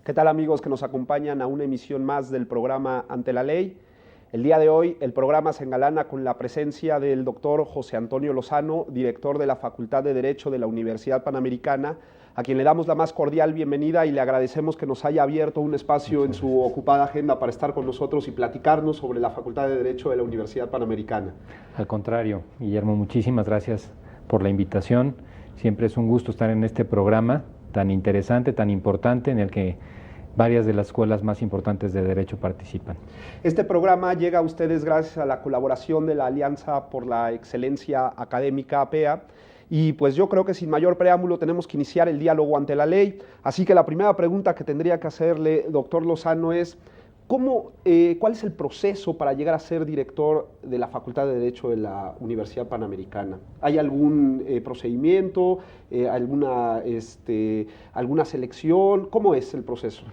¿Qué tal amigos que nos acompañan a una emisión más del programa Ante la Ley? El día de hoy el programa se engalana con la presencia del doctor José Antonio Lozano, director de la Facultad de Derecho de la Universidad Panamericana, a quien le damos la más cordial bienvenida y le agradecemos que nos haya abierto un espacio en su ocupada agenda para estar con nosotros y platicarnos sobre la Facultad de Derecho de la Universidad Panamericana. Al contrario, Guillermo, muchísimas gracias por la invitación. Siempre es un gusto estar en este programa tan interesante, tan importante, en el que varias de las escuelas más importantes de Derecho participan. Este programa llega a ustedes gracias a la colaboración de la Alianza por la Excelencia Académica APEA, y pues yo creo que sin mayor preámbulo tenemos que iniciar el diálogo ante la ley. Así que la primera pregunta que tendría que hacerle, doctor Lozano, es ¿cuál es el proceso para llegar a ser director de la Facultad de Derecho de la Universidad Panamericana? ¿Hay algún procedimiento, alguna selección? ¿Cómo es el proceso?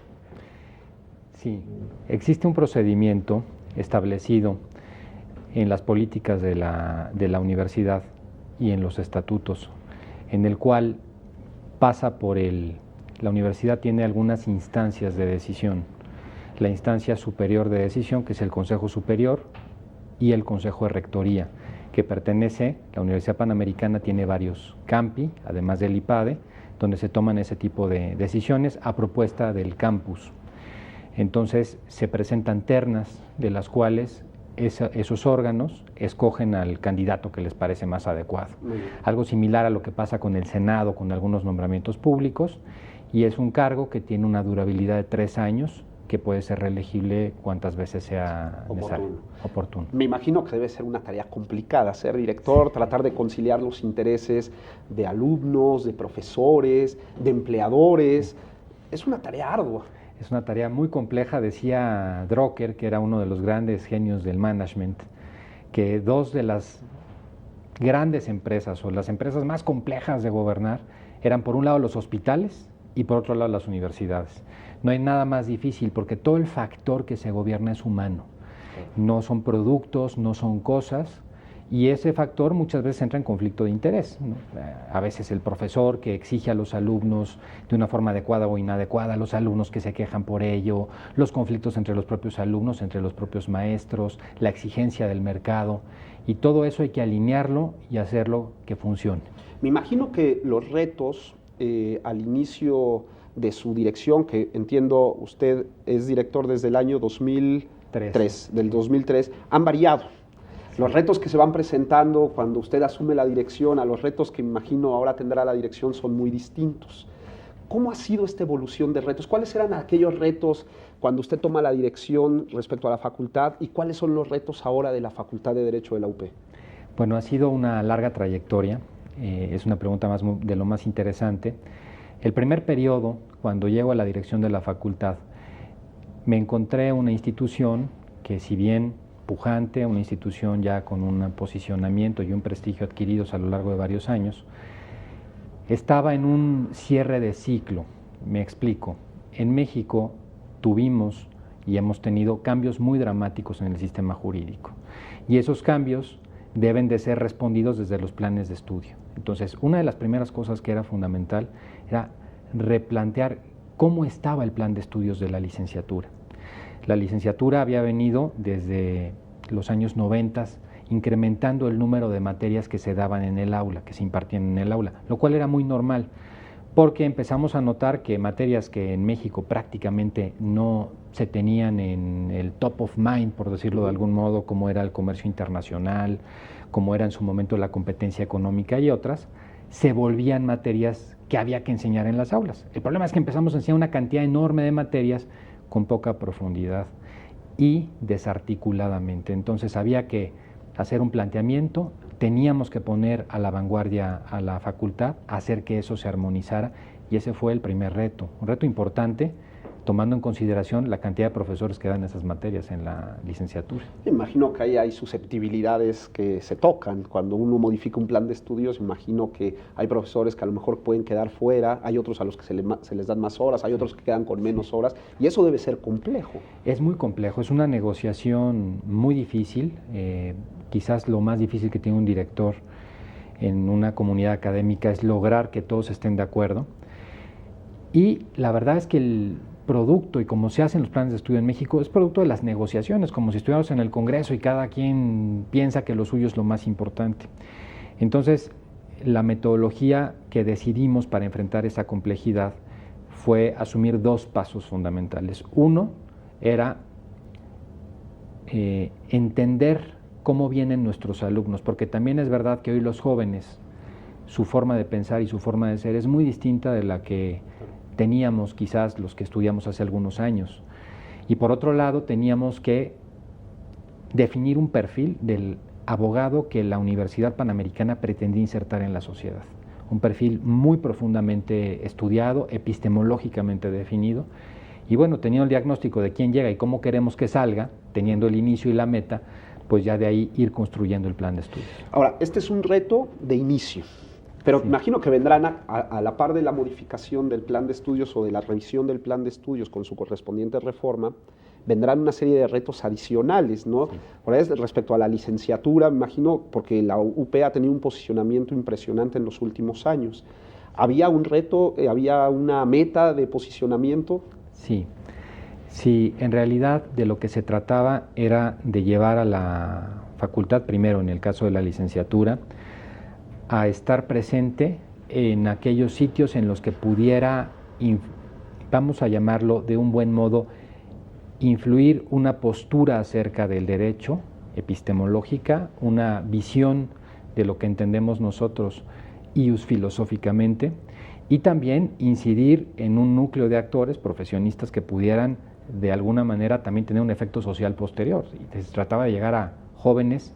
Sí, existe un procedimiento establecido en las políticas de la universidad y en los estatutos, en el cual pasa por la universidad tiene algunas instancias de decisión. La instancia superior de decisión, que es el Consejo Superior, y el Consejo de Rectoría, que pertenece, la Universidad Panamericana tiene varios campi, además del IPADE, donde se toman ese tipo de decisiones a propuesta del campus. Entonces se presentan ternas de las cuales esos órganos escogen al candidato que les parece más adecuado. Algo similar a lo que pasa con el Senado, con algunos nombramientos públicos, y es un cargo que tiene una durabilidad de 3 años, que puede ser reelegible cuantas veces sea oportuno. Me imagino que debe ser una tarea complicada ser director, tratar de conciliar los intereses de alumnos, de profesores, de empleadores. Es una tarea ardua. Es una tarea muy compleja, decía Drucker, que era uno de los grandes genios del management, que 2 de las grandes empresas o las empresas más complejas de gobernar eran por un lado los hospitales y por otro lado las universidades. No hay nada más difícil porque todo el factor que se gobierna es humano. No son productos, no son cosas, y ese factor muchas veces entra en conflicto de interés, ¿no? A veces el profesor que exige a los alumnos de una forma adecuada o inadecuada, los alumnos que se quejan por ello, los conflictos entre los propios alumnos, entre los propios maestros, la exigencia del mercado, y todo eso hay que alinearlo y hacerlo que funcione. Me imagino que los retos al inicio de su dirección, que entiendo usted es director desde el año 2003, del 2003, han variado. Los retos que se van presentando cuando usted asume la dirección a los retos que me imagino ahora tendrá la dirección son muy distintos. ¿Cómo ha sido esta evolución de retos? ¿Cuáles eran aquellos retos cuando usted toma la dirección respecto a la facultad y cuáles son los retos ahora de la Facultad de Derecho de la UP? Bueno, ha sido una larga trayectoria, es una pregunta de lo más interesante. El primer periodo, cuando llego a la dirección de la facultad, me encontré una institución que, si bien pujante, una institución ya con un posicionamiento y un prestigio adquiridos a lo largo de varios años, estaba en un cierre de ciclo. Me explico. En México tuvimos y hemos tenido cambios muy dramáticos en el sistema jurídico, y esos cambios deben de ser respondidos desde los planes de estudio. Entonces, una de las primeras cosas que era fundamental era replantear cómo estaba el plan de estudios de la licenciatura. La licenciatura había venido desde los años 90 incrementando el número de materias que se daban en el aula, que se impartían en el aula, lo cual era muy normal, porque empezamos a notar que materias que en México prácticamente no se tenían en el top of mind, por decirlo de algún modo, como era el comercio internacional, como era en su momento la competencia económica y otras, se volvían materias que había que enseñar en las aulas. El problema es que empezamos a enseñar una cantidad enorme de materias con poca profundidad y desarticuladamente. Entonces había que hacer un planteamiento, teníamos que poner a la vanguardia a la facultad, hacer que eso se armonizara, y ese fue el primer reto, un reto importante, tomando en consideración la cantidad de profesores que dan esas materias en la licenciatura. Me imagino que ahí hay susceptibilidades que se tocan. Cuando uno modifica un plan de estudios, imagino que hay profesores que a lo mejor pueden quedar fuera, hay otros a los que se les dan más horas, hay otros que quedan con menos horas, y eso debe ser complejo. Es muy complejo, es una negociación muy difícil, quizás lo más difícil que tiene un director en una comunidad académica es lograr que todos estén de acuerdo. Y la verdad es que producto, y como se hacen los planes de estudio en México, es producto de las negociaciones, como si estuviéramos en el Congreso y cada quien piensa que lo suyo es lo más importante. Entonces, la metodología que decidimos para enfrentar esa complejidad fue asumir dos pasos fundamentales. Uno era entender cómo vienen nuestros alumnos, porque también es verdad que hoy los jóvenes, su forma de pensar y su forma de ser es muy distinta de la que teníamos quizás los que estudiamos hace algunos años. Y por otro lado, teníamos que definir un perfil del abogado que la Universidad Panamericana pretendía insertar en la sociedad. Un perfil muy profundamente estudiado, epistemológicamente definido. Y bueno, teniendo el diagnóstico de quién llega y cómo queremos que salga, teniendo el inicio y la meta, pues ya de ahí ir construyendo el plan de estudios. Ahora, este es un reto de inicio, pero sí, imagino que vendrán a la par de la modificación del plan de estudios o de la revisión del plan de estudios con su correspondiente reforma, vendrán una serie de retos adicionales, ¿no? Sí. Ahora, respecto a la licenciatura, me imagino, porque la UP ha tenido un posicionamiento impresionante en los últimos años. ¿Había un reto, había una meta de posicionamiento? Sí. Sí, en realidad de lo que se trataba era de llevar a la facultad, primero en el caso de la licenciatura, a estar presente en aquellos sitios en los que pudiera, vamos a llamarlo de un buen modo, influir una postura acerca del derecho epistemológica, una visión de lo que entendemos nosotros ius filosóficamente, y también incidir en un núcleo de actores, profesionistas que pudieran de alguna manera también tener un efecto social posterior. Y se trataba de llegar a jóvenes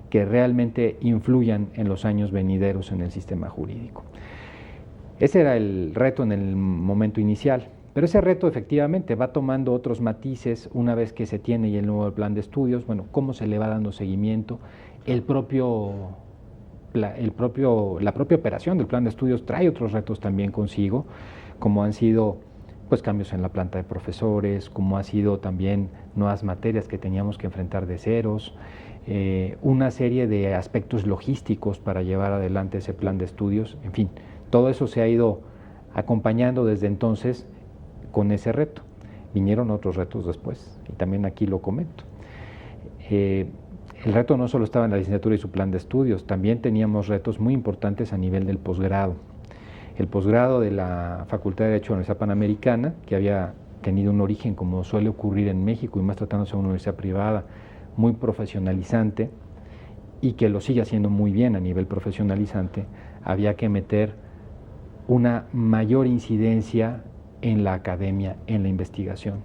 que realmente influyan en los años venideros en el sistema jurídico. Ese era el reto en el momento inicial, pero ese reto efectivamente va tomando otros matices una vez que se tiene ya el nuevo plan de estudios, bueno, cómo se le va dando seguimiento, la propia operación del plan de estudios trae otros retos también consigo, como han sido pues cambios en la planta de profesores, como ha sido también nuevas materias que teníamos que enfrentar de ceros, una serie de aspectos logísticos para llevar adelante ese plan de estudios, en fin, todo eso se ha ido acompañando desde entonces con ese reto. Vinieron otros retos después, y también aquí lo comento. El reto no solo estaba en la licenciatura y su plan de estudios, también teníamos retos muy importantes a nivel del posgrado. El posgrado de la Facultad de Derecho de la Universidad Panamericana, que había tenido un origen, como suele ocurrir en México, y más tratándose de una universidad privada, muy profesionalizante, y que lo sigue haciendo muy bien a nivel profesionalizante, había que meter una mayor incidencia en la academia, en la investigación.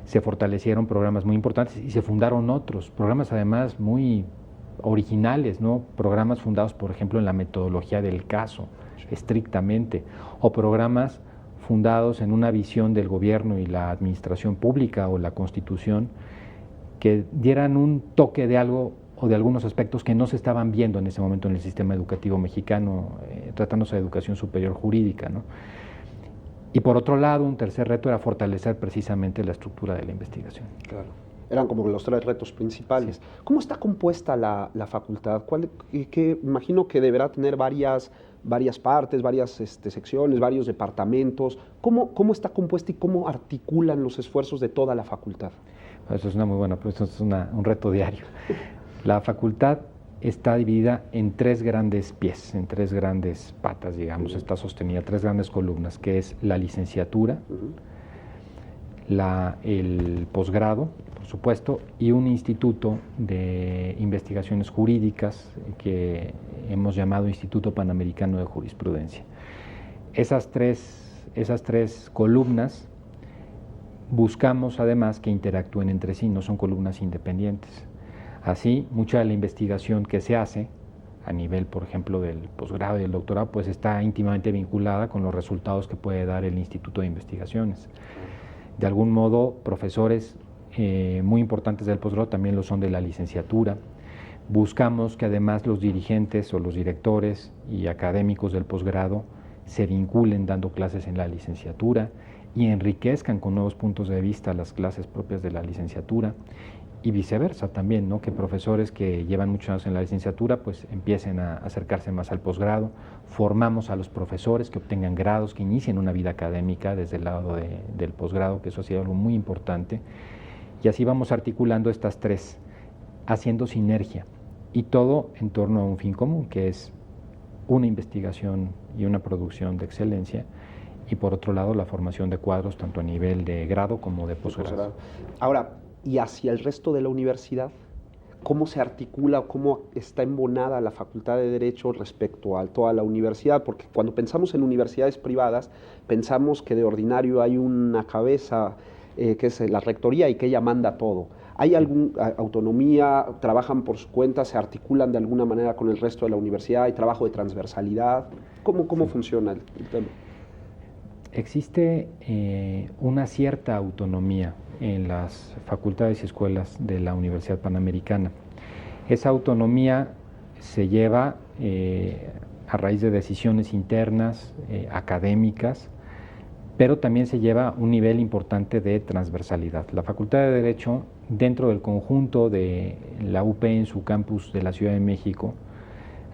Se fortalecieron programas muy importantes y se fundaron otros, programas además muy originales, ¿no? Programas fundados, por ejemplo, en la metodología del caso, estrictamente, o programas fundados en una visión del gobierno y la administración pública o la Constitución que dieran un toque de algo o de algunos aspectos que no se estaban viendo en ese momento en el sistema educativo mexicano, tratándose de educación superior jurídica, ¿no? Y por otro lado, un tercer reto era fortalecer precisamente la estructura de la investigación. Claro. Eran como los tres retos principales. Sí. ¿Cómo está compuesta la facultad? Imagino que deberá tener varias partes, varias secciones, varios departamentos. ¿Cómo está compuesta y cómo articulan los esfuerzos de toda la facultad? Eso es una muy buena, pues eso es un reto diario. La facultad está dividida en tres grandes pies, en tres grandes patas, digamos, está sostenida, tres grandes columnas, que es la licenciatura, el posgrado, por supuesto, y un instituto de investigaciones jurídicas que hemos llamado Instituto Panamericano de Jurisprudencia. Esas tres columnas buscamos además que interactúen entre sí, no son columnas independientes. Así, mucha de la investigación que se hace a nivel, por ejemplo, del posgrado y del doctorado, pues está íntimamente vinculada con los resultados que puede dar el Instituto de Investigaciones. De algún modo, profesores muy importantes del posgrado también lo son de la licenciatura. Buscamos que además los dirigentes o los directores y académicos del posgrado se vinculen dando clases en la licenciatura y enriquezcan con nuevos puntos de vista las clases propias de la licenciatura. y viceversa también, ¿no? Que profesores que llevan muchos años en la licenciatura pues empiecen a acercarse más al posgrado. Formamos a los profesores que obtengan grados, que inicien una vida académica desde el lado del posgrado, que eso ha sido algo muy importante. Y así vamos articulando estas tres, haciendo sinergia, y todo en torno a un fin común, que es una investigación y una producción de excelencia, y por otro lado la formación de cuadros tanto a nivel de grado como de posgrado. Ahora, ¿y hacia el resto de la universidad? ¿Cómo se articula o cómo está embonada la Facultad de Derecho respecto a toda la universidad? Porque cuando pensamos en universidades privadas, pensamos que de ordinario hay una cabeza que es la rectoría y que ella manda todo. ¿Hay alguna autonomía? ¿Trabajan por su cuenta? ¿Se articulan de alguna manera con el resto de la universidad? ¿Hay trabajo de transversalidad? ¿Cómo funciona el tema? Existe una cierta autonomía en las facultades y escuelas de la Universidad Panamericana. Esa autonomía se lleva a raíz de decisiones internas, académicas, pero también se lleva un nivel importante de transversalidad. La Facultad de Derecho, dentro del conjunto de la UP en su campus de la Ciudad de México,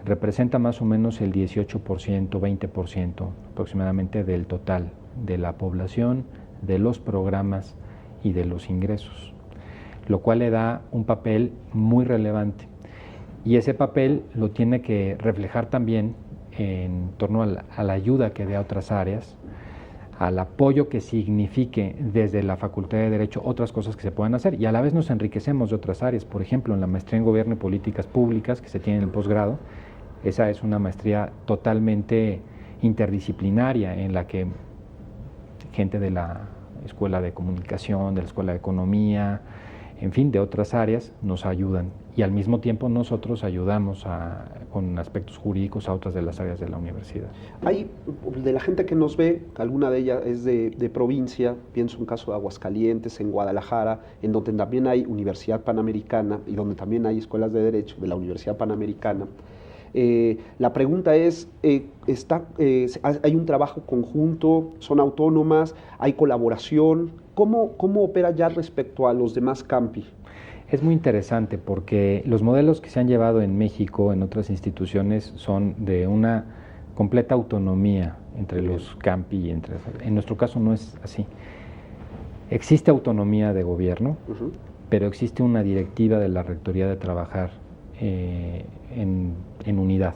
representa más o menos el 18%, 20% aproximadamente del total de la población, de los programas y de los ingresos, lo cual le da un papel muy relevante. Y ese papel lo tiene que reflejar también en torno a la ayuda que dé a otras áreas, al apoyo que signifique desde la Facultad de Derecho otras cosas que se puedan hacer, y a la vez nos enriquecemos de otras áreas. Por ejemplo, en la maestría en Gobierno y Políticas Públicas que se tiene en el posgrado, esa es una maestría totalmente interdisciplinaria en la que gente de la Escuela de Comunicación, de la Escuela de Economía, en fin, de otras áreas nos ayudan, y al mismo tiempo nosotros ayudamos con aspectos jurídicos a otras de las áreas de la universidad. Hay, de la gente que nos ve, alguna de ellas es de provincia, pienso en caso de Aguascalientes, en Guadalajara, en donde también hay Universidad Panamericana y donde también hay escuelas de Derecho de la Universidad Panamericana. La pregunta es, ¿hay un trabajo conjunto? ¿Son autónomas? ¿Hay colaboración? ¿Cómo opera ya respecto a los demás campi? Es muy interesante porque los modelos que se han llevado en México, en otras instituciones, son de una completa autonomía entre los campi. En nuestro caso no es así. Existe autonomía de gobierno, pero existe una directiva de la Rectoría de trabajar en unidad.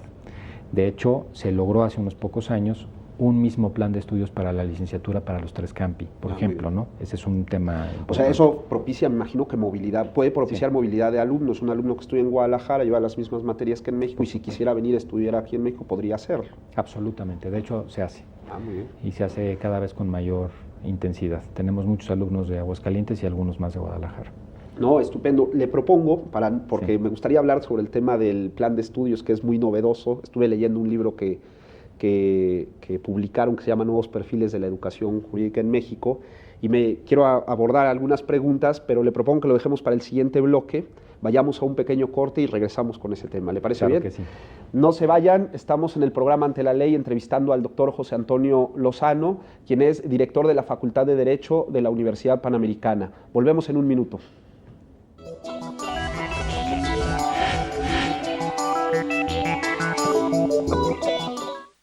De hecho, se logró hace unos pocos años un mismo plan de estudios para la licenciatura para los tres campi, por ejemplo, ¿no? Ese es un tema importante. O sea, eso propicia, me imagino que movilidad, puede propiciar movilidad de alumnos. Un alumno que estudia en Guadalajara lleva las mismas materias que en México y si quisiera venir a estudiar aquí en México podría hacerlo. Absolutamente, de hecho se hace. Muy bien. Y se hace cada vez con mayor intensidad. Tenemos muchos alumnos de Aguascalientes y algunos más de Guadalajara. No, estupendo. Le propongo, porque me gustaría hablar sobre el tema del plan de estudios, que es muy novedoso. Estuve leyendo un libro que publicaron que se llama Nuevos Perfiles de la Educación Jurídica en México, y me quiero abordar algunas preguntas, pero le propongo que lo dejemos para el siguiente bloque. Vayamos a un pequeño corte y regresamos con ese tema. ¿Le parece bien? Claro que sí. No se vayan, estamos en el programa Ante la Ley entrevistando al doctor José Antonio Lozano, quien es director de la Facultad de Derecho de la Universidad Panamericana. Volvemos en un minuto.